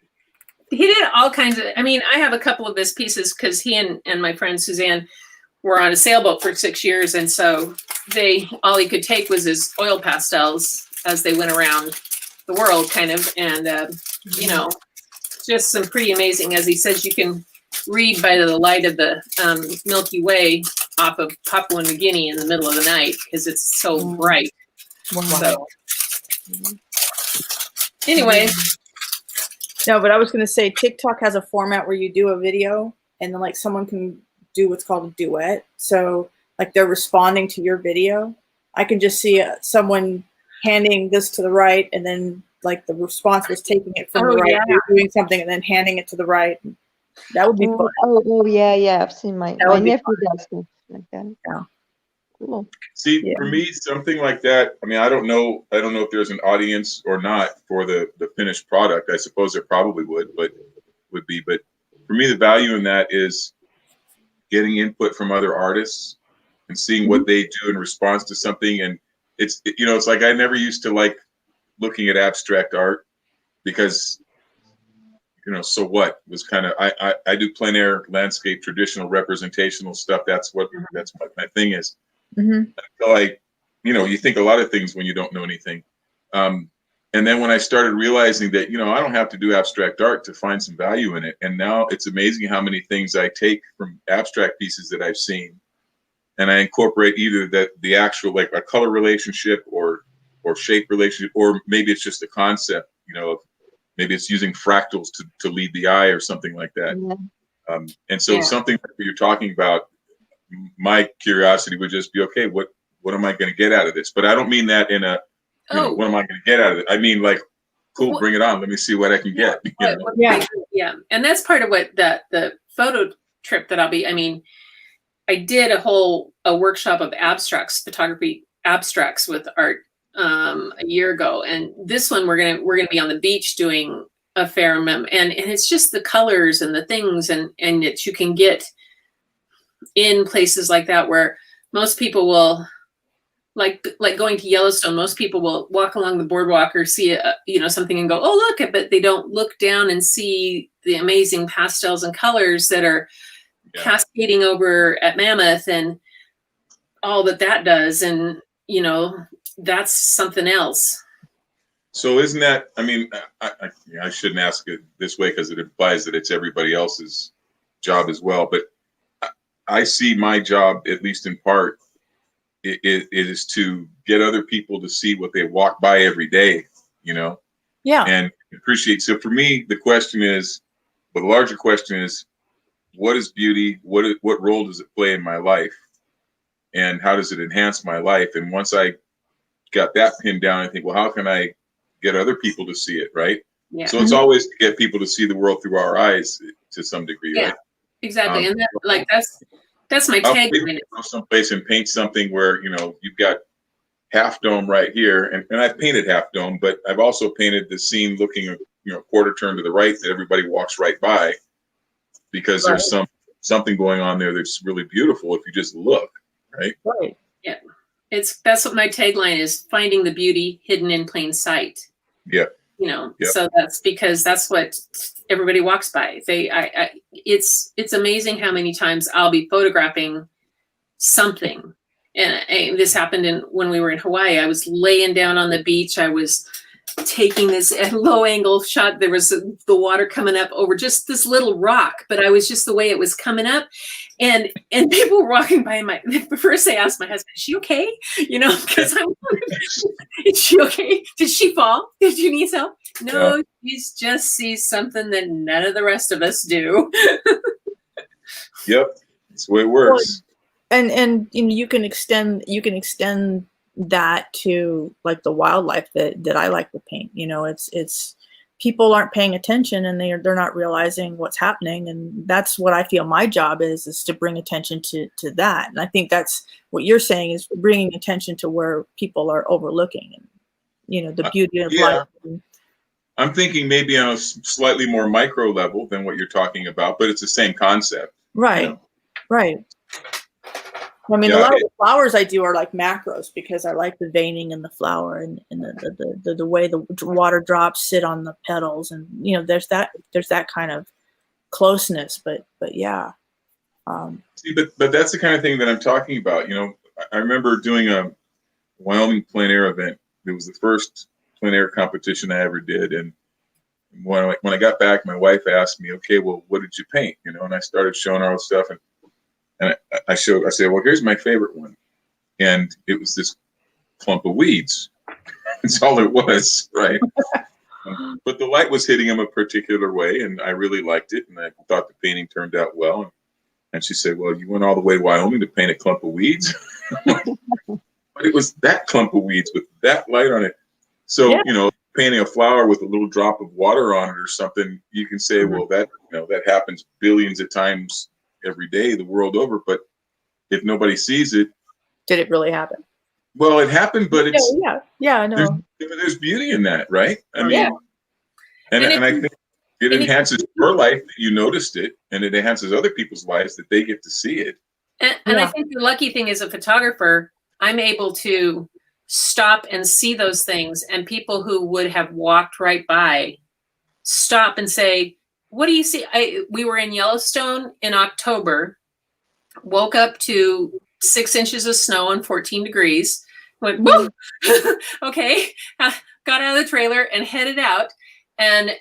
he did all kinds of. I mean, I have a couple of his pieces because he and my friend Suzanne were on a sailboat for 6 years, and so all he could take was his oil pastels as they went around the world, kind of, and you know, just some pretty amazing. As he says, you can read by the light of the Milky Way off of Papua New Guinea in the middle of the night because it's so bright. So anyway. no, but I was going to say TikTok has a format where you do a video and then like someone can do what's called a duet. So like they're responding to your video. I can just see someone handing this to the right and then like the response was taking it from the right, doing something and then handing it to the right. That would be fun. Oh yeah. I've seen my would be nephew does stuff like that. Yeah. Cool. See, Yeah. for me, something like that. I mean, I don't know if there's an audience or not for the finished product. I suppose there probably would be. But for me, the value in that is getting input from other artists and seeing what they do in response to something. And it's like I never used to like looking at abstract art because, so what was kind of I do plein air, landscape, traditional, representational stuff. That's what my thing is. Mm-hmm. So you think a lot of things when you don't know anything. And then when I started realizing that, I don't have to do abstract art to find some value in it. And now it's amazing how many things I take from abstract pieces that I've seen and I incorporate either the actual, like a color relationship or shape relationship, or maybe it's just a concept, maybe it's using fractals to lead the eye or something like that. Yeah. And so something that you're talking about, my curiosity would just be, okay, what am I going to get out of this? But I don't mean that in a, what am I going to get out of it? I mean, like, cool, bring it on. Let me see what I can get. Yeah. And that's part of what the photo trip that I did a workshop of photography abstracts with art a year ago. And this one, we're going to be on the beach doing a fair amount. And it's just the colors and the things and that you can get in places like that where most people will like going to Yellowstone. Most people will walk along the boardwalk or see something and go, oh, look, but they don't look down and see the amazing pastels and colors that are cascading over at Mammoth and all that does. And, that's something else. So isn't that, I shouldn't ask it this way because it implies that it's everybody else's job as well. But I see my job, at least in part, it is to get other people to see what they walk by every day, you know, Yeah. and appreciate. So for me, the question is, but the larger question is, what is beauty? What role does it play in my life? And how does it enhance my life? And once I got that pinned down, I think, well, how can I get other people to see it, right? Yeah. So it's always to get people to see the world through our eyes to some degree, Yeah. right? Exactly. And that's my I'll tagline. go someplace and paint something where, you know, you've got Half Dome right here, and I've painted Half Dome, but I've also painted the scene looking, you know, quarter turn to the right that everybody walks right by, because there's something going on there that's really beautiful if you just look, right? Right. Yeah. That's what my tagline is: finding the beauty hidden in plain sight. Yeah. You know, Yep. so that's because that's what everybody walks by. It's amazing how many times I'll be photographing something. And this happened when we were in Hawaii. I was laying down on the beach. I was taking this low angle shot. There was the water coming up over just this little rock, but I was just the way it was coming up. And people were walking by, first they asked my husband, is she okay? You know, because I'm, is she okay? Did she fall? Did you need help? No, Yeah. she just sees something that none of the rest of us do. Yep. That's the way it works. And you know, you can extend that to like the wildlife that I like to paint. You know, it's people aren't paying attention, and they're not realizing what's happening, and that's what I feel my job is to bring attention to that. And I think that's what you're saying, is bringing attention to where people are overlooking, and you know, the beauty of Yeah. life. I'm thinking maybe on a slightly more micro level than what you're talking about, but it's the same concept. Right. You know? Right. I mean, Yeah, a lot of the flowers I do are like macros, because I like the veining in the flower, and the way the water drops sit on the petals, and you know, there's that kind of closeness. But yeah. See, but that's the kind of thing that I'm talking about. You know, I remember doing a Wyoming plein air event. It was the first plein air competition I ever did, and when I got back, my wife asked me, "Okay, well, what did you paint?" You know, and I started showing her all the stuff, and I said, well, here's my favorite one. And it was this clump of weeds. That's all it was, right? But the light was hitting him a particular way, and I really liked it, and I thought the painting turned out well. And she said, well, you went all the way to Wyoming to paint a clump of weeds? But it was that clump of weeds with that light on it. So, Yeah. you know, painting a flower with a little drop of water on it or something, you can say, well, that happens billions of times every day the world over. But if nobody sees it, Did it really happen? well, it happened, but it's Yeah, I know. there's beauty in that, right? I mean, Yeah. and And I think it enhances your life that you noticed it, and it enhances other people's lives that they get to see it. And I think the lucky thing as a photographer, I'm able to stop and see those things, and people who would have walked right by stop and say, what do you see? We were in Yellowstone in October, woke up to 6 inches of snow and 14 degrees, went, whoa, okay, got out of the trailer and headed out. And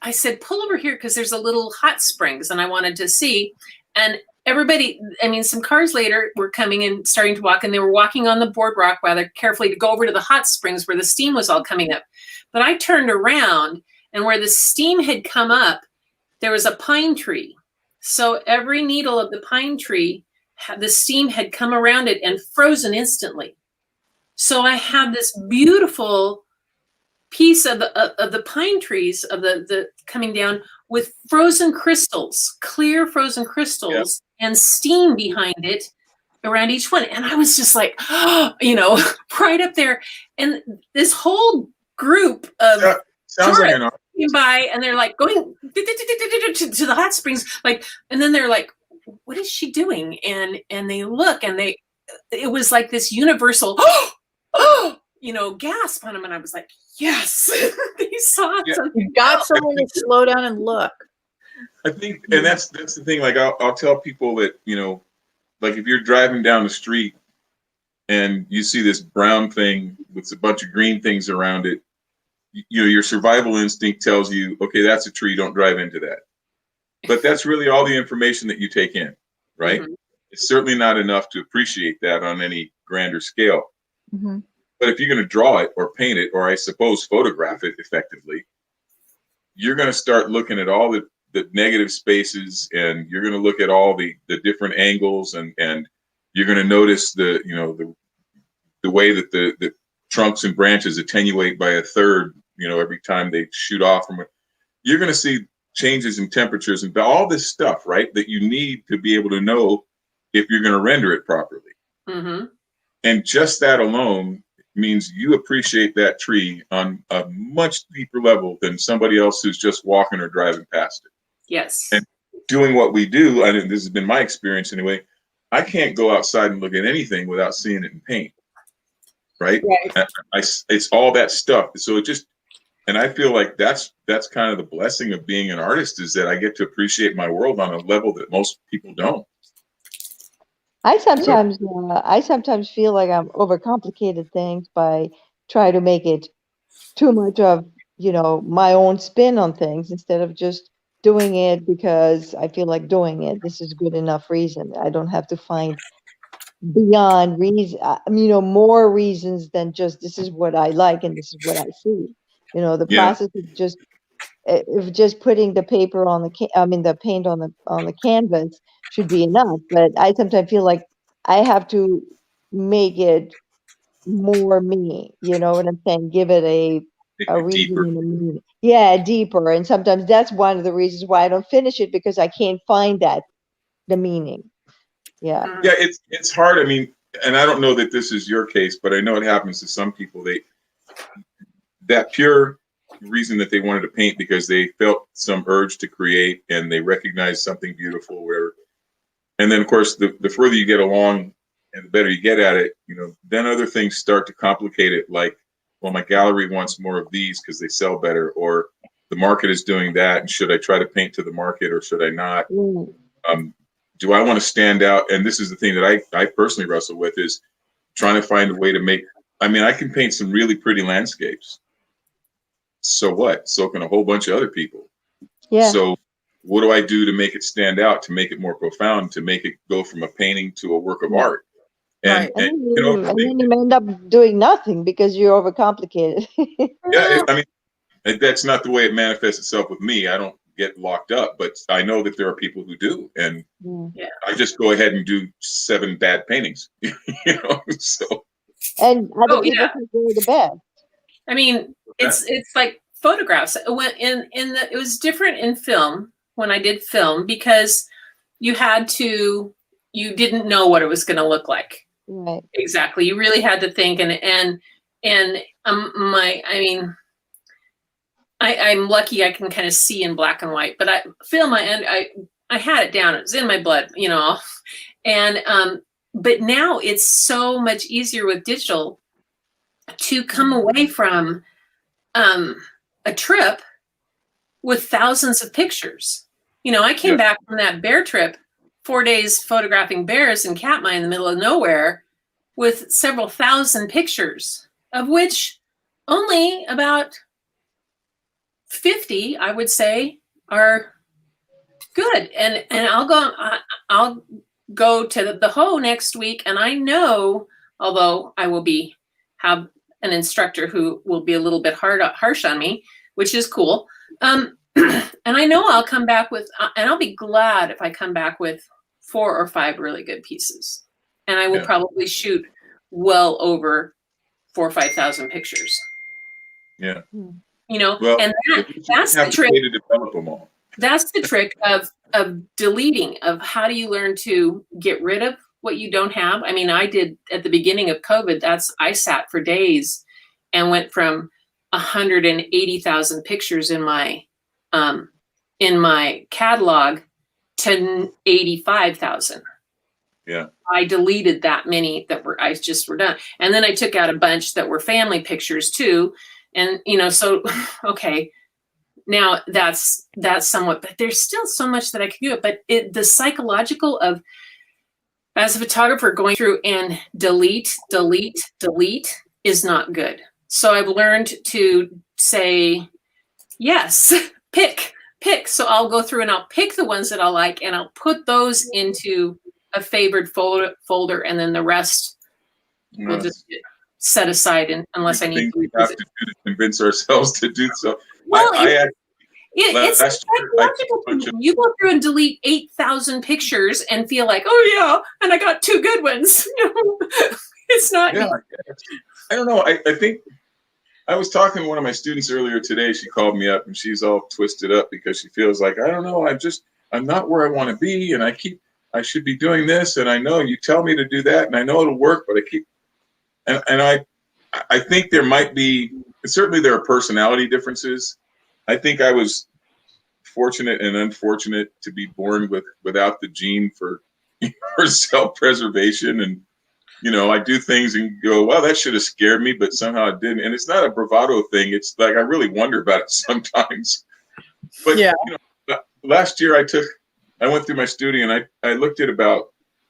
I said, pull over here because there's a little hot springs and I wanted to see. And everybody, I mean, some cars later were coming and starting to walk, and they were walking on the boardwalk rather carefully to go over to the hot springs where the steam was all coming up. But I turned around, and where the steam had come up, there was a pine tree. So every needle of the pine tree, the steam had come around it and frozen instantly. So I had this beautiful piece of the pine trees of the coming down with frozen crystals, clear frozen crystals, and steam behind it around each one. And I was just like, you know, right up there. And this whole group of Sounds like an art. came by, and they're like going to the hot springs, like, and then they're like, what is she doing? And they look, and it was like this universal, you know, gasp on them. And I was like, yes, they saw something. You got someone to slow down and look. I think, and that's the thing. Like I'll tell people that, you know, like if you're driving down the street and you see this brown thing with a bunch of green things around it, you know, your survival instinct tells you, okay, that's a tree, don't drive into that. But that's really all the information that you take in. right? Mhm. It's certainly not enough to appreciate that on any grander scale. Mm-hmm. But if you're going to draw it or paint it, or I suppose photograph it effectively, you're going to start looking at all the negative spaces, and you're going to look at all the different angles, and you're going to notice the way that the trunks and branches attenuate by a third, every time they shoot off from it. You're going to see changes in temperatures and all this stuff, right? That you need to be able to know if you're going to render it properly. Mhm. And just that alone means you appreciate that tree on a much deeper level than somebody else who's just walking or driving past it. Yes. And doing what we do, I mean, this has been my experience anyway, I can't go outside and look at anything without seeing it in paint, right? Right. It's all that stuff. So and I feel like that's kind of the blessing of being an artist, is that I get to appreciate my world on a level that most people don't. I sometimes feel like I'm overcomplicated things by trying to make it too much of, my own spin on things instead of just doing it because I feel like doing it. This is good enough reason. I don't have to find beyond reason, more reasons than just this is what I like and this is what I see. The Yeah. process of just putting the paper on the paint on the canvas should be enough. But I sometimes feel like I have to make it more me. You know what I'm saying? Give it a reason Deeper. and a meaning. Yeah, deeper. And sometimes that's one of the reasons why I don't finish it, because I can't find the meaning. Yeah. Mhm. Yeah, it's hard. I mean, and I don't know that this is your case, but I know it happens to some people. That pure reason that they wanted to paint because they felt some urge to create and they recognized something beautiful, whatever. And then, of course, the further you get along and the better you get at it, then other things start to complicate it. Like, well, my gallery wants more of these because they sell better, or the market is doing that, and should I try to paint to the market or should I not? Do I want to stand out? And this is the thing that I personally wrestle with, is trying to find a way to make, I mean, I can paint some really pretty landscapes. So what? So can a whole bunch of other people. Yeah. So what do I do to make it stand out, to make it more profound, to make it go from a painting to a work of art? And, Right. And then you end up doing nothing because you're overcomplicated. yeah, I mean, that's not the way it manifests itself with me. I don't get locked up, but I know that there are people who do, and Yeah. I just go ahead and do 7 bad paintings, so. And other Oh, people yeah. think they're the best. I mean, it's like photographs. It was different in film when I did film, because you didn't know what it was going to look like. Right. Exactly. You really had to think, I'm lucky I can kind of see in black and white, but I had it down. It was in my blood, and but now it's so much easier with digital to come away from a trip with thousands of pictures. I came back from that bear trip, 4 days photographing bears in Katmai in the middle of nowhere, with several thousand pictures, of which only about 50, I would say, are good. And I'll go to the Ho next week, and I know, although I will have an instructor who will be a little bit harsh on me, which is cool. And I know I'll come back with, and I'll be glad if I come back with 4 or 5 really good pieces. And I will probably shoot well over 4,000 or 5,000 pictures. Yeah. Well, and that's the trick. To develop them all. That's the trick of deleting, of how do you learn to get rid of what you don't have. I mean, I did at the beginning of COVID, I sat for days and went from 180,000 pictures in my catalog to 85,000. Yeah. I deleted that many that were done. And then I took out a bunch that were family pictures too. And, so, okay, now that's somewhat, but there's still so much that I can do. But the psychological of, as a photographer, going through and delete is not good. So I've learned to say, yes, pick. So I'll go through and I'll pick the ones that I like, and I'll put those into a favored folder, and then the rest will just get set aside unless I need things to we have revisit. to do to convince ourselves to do so. Well, Last it's year, I took a bunch psychological. You go through and delete 8,000 pictures and feel like, oh yeah, and I got 2 good ones. It's not. Yeah, I don't know. I think I was talking to one of my students earlier today. She called me up and she's all twisted up because she feels like, I don't know, I'm not where I want to be, and I should be doing this, and I know you tell me to do that, and I know it'll work, but I keep, and I think there might be, certainly there are personality differences. I think I was fortunate and unfortunate to be born without the gene for self-preservation, and I do things and go, well, that should have scared me, but somehow it didn't. And it's not a bravado thing. It's like I really wonder about it sometimes. But Yeah. Last year I went through my studio and I looked at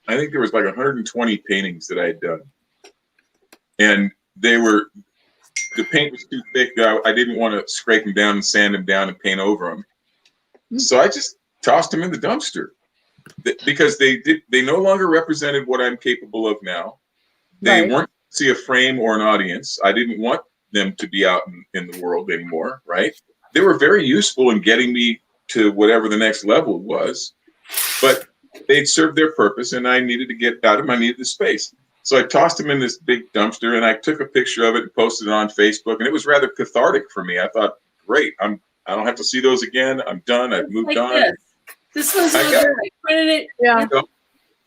I think there was like 120 paintings that I had done, and the paint was too thick. I didn't want to scrape them down and sand them down and paint over them. So I just tossed them in the dumpster because they no longer represented what I'm capable of now. They Right. weren't see a frame or an audience. I didn't want them to be out in the world anymore, right? They were very useful in getting me to whatever the next level was, but they'd served their purpose and I needed to get out of them. I needed the space. So I tossed them in this big dumpster and I took a picture of it and posted it on Facebook, and it was rather cathartic for me. I thought, great, I don't have to see those again. I'm done. I've moved Like on. This one's I no got- good. I printed it. Yeah.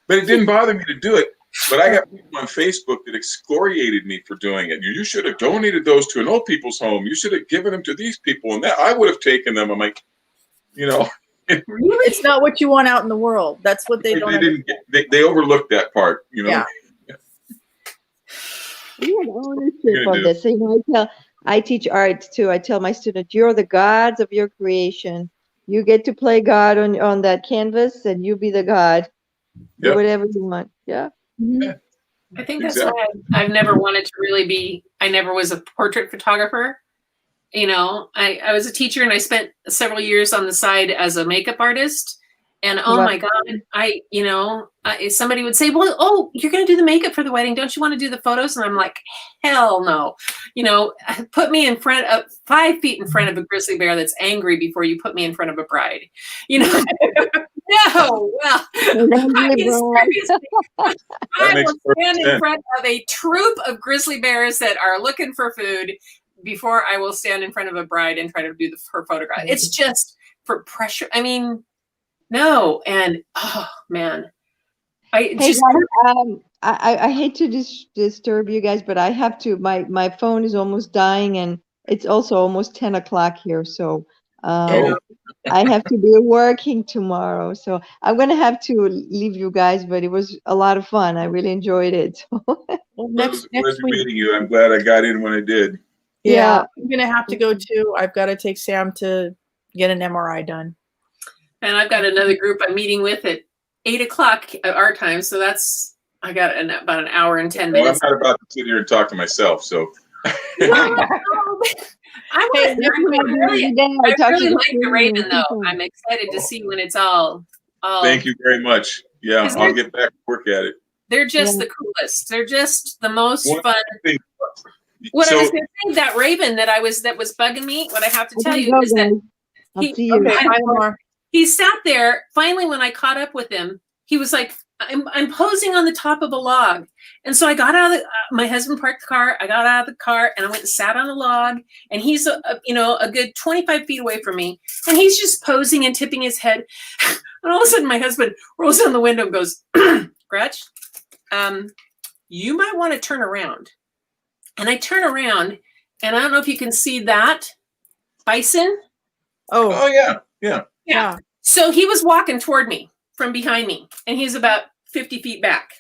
But it didn't bother me to do it. But I got people on Facebook that excoriated me for doing it. You should have donated those to an old people's home. You should have given them to these people, and that I would have taken them. I'm like, Really? It's not what you want out in the world. That's what they don't. they overlooked that part. Yeah. We had ownership Gonna of do. this. So, I teach art too. I tell my students, you're the gods of your creation. You get to play God on that canvas, and you be the God. Do Yep. whatever you want. Yeah. Mhm. I think that's why I've never wanted to really be. I never was a portrait photographer. I was a teacher and I spent several years on the side as a makeup artist. And oh Wow. my God, somebody would say, well, oh, you're going to do the makeup for the wedding. Don't you want to do the photos? And I'm like, hell no. Put me in front of 5 feet in front of a grizzly bear that's angry before you put me in front of a bride. No, well, I mean, seriously, I makes will stand perfect in sense. front of a troop of grizzly bears that are looking for food before I will stand in front of a bride and try to do her photograph. It's just for pressure. I mean, no. And oh man, Hey guys, I hate to disturb you guys, but I have to. My phone is almost dying, and it's also almost 10 o'clock here. So I have to be working tomorrow. So I'm gonna have to leave you guys. But it was a lot of fun. I really enjoyed it. Well, It was next a pleasure week, meeting you. I'm glad I got in when I did. yeah, I'm gonna have to go too. I've got to take Sam to get an MRI done. and I've got another group I'm meeting with at 8 o'clock at our time. So I got about an hour and 10 Well, I'm minutes. not about to sit here and talk to myself. So I Hey, really like the Raven though. I'm excited to Oh. see when it's all. thank you very much. Yeah, Is I'll there- get back to work at it. They're just the coolest. They're just the most One fun. thing- What I so was going to say, that Raven that was bugging me. What I have to tell you is that I'll he- see you. Okay, I- bye, Lamar. he sat there. Finally, when I caught up with him, he was like, I'm posing on the top of a log. And so I got out of my husband parked the car. I got out of the car and I went and sat on a log. And he's a good 25 feet away from me. And he's just posing and tipping his head. And all of a sudden my husband rolls down the window and goes, Gretch, you might want to turn around. And I turn around and I don't know if you can see that bison. Oh yeah. Yeah. So he was walking toward me from behind me, and he's about 50 feet back.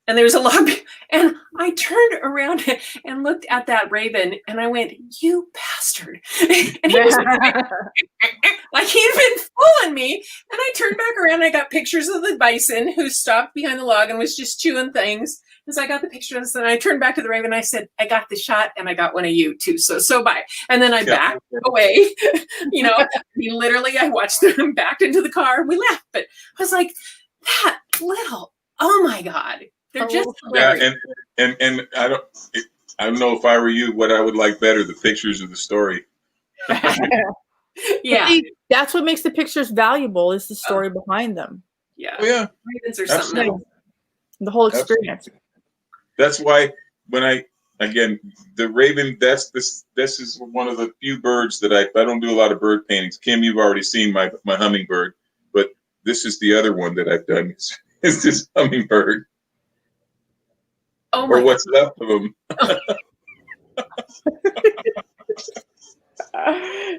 And there's a log, and I turned around and looked at that Raven, and I went, "You bastard!" And he was like he'd been fooling me. And I turned back around, and I got pictures of the bison who stopped behind the log and was just chewing things. And so I got the pictures, and I turned back to the Raven. And I said, "I got the shot, and I got one of you too. So bye." And then I backed away. I watched them backed into the car and we laughed. But I was like, that little Oh my God. They're Oh, just Yeah, hilarious. and I don't know if I were you, what I would like better, the pictures of the story. Yeah. See, that's what makes the pictures valuable is the story behind them, Yeah. Oh yeah, Ravens are something else. the whole Absolutely. experience. that's why when the raven, this is one of the few birds that I don't do a lot of bird paintings. Kim, you've already seen my hummingbird, but this is the other one that I've done. Is this hummingbird Oh or my God. what's left of him?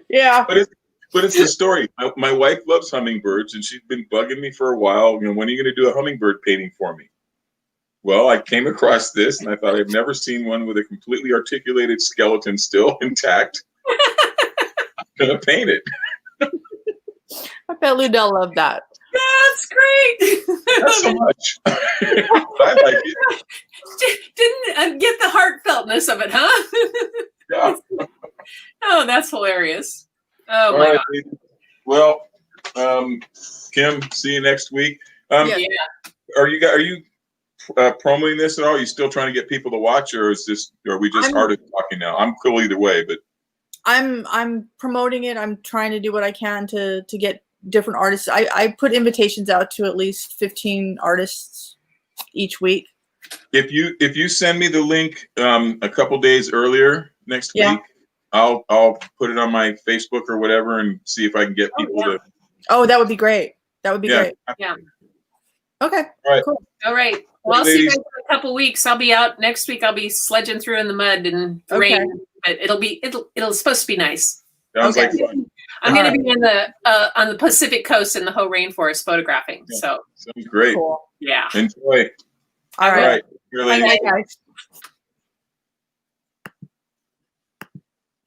Yeah. But it's the story. My wife loves hummingbirds, and she's been bugging me for a while. You know, when are you going to do a hummingbird painting for me? Well, I came across this, and I thought I've never seen one with a completely articulated skeleton still intact. I'm going to paint it. I bet Ludell loved that. That's great. Not so much. I like it. Didn't get the heartfeltness of it, huh? Yeah. Oh, that's hilarious. Oh All my right, God. lady. Well, Kim, see you next week. Yeah. Are you promoting this at all? Are you still trying to get people to watch, or are we just hard at talking now? I'm cool either way, but I'm promoting it. I'm trying to do what I can to get different artists. I put invitations out to at least 15 artists each week. if you send me the link a couple days earlier next Yeah. week, I'll put it on my Facebook or whatever and see if I can get people to. Oh, that would be great. That would be great. Yeah. Okay. All right. Well, I'll see you Ladies. guys in a couple weeks. I'll be out next week. I'll be sledging through in the mud and the Okay. rain, but it'll supposed to be nice. Sounds Okay. like fun. I'm All going to be on the Pacific coast in the Hoh rainforest photographing. Yeah. So Sounds great. Cool. yeah. Enjoy. All All right. right. Here, ladies. Bye, guys.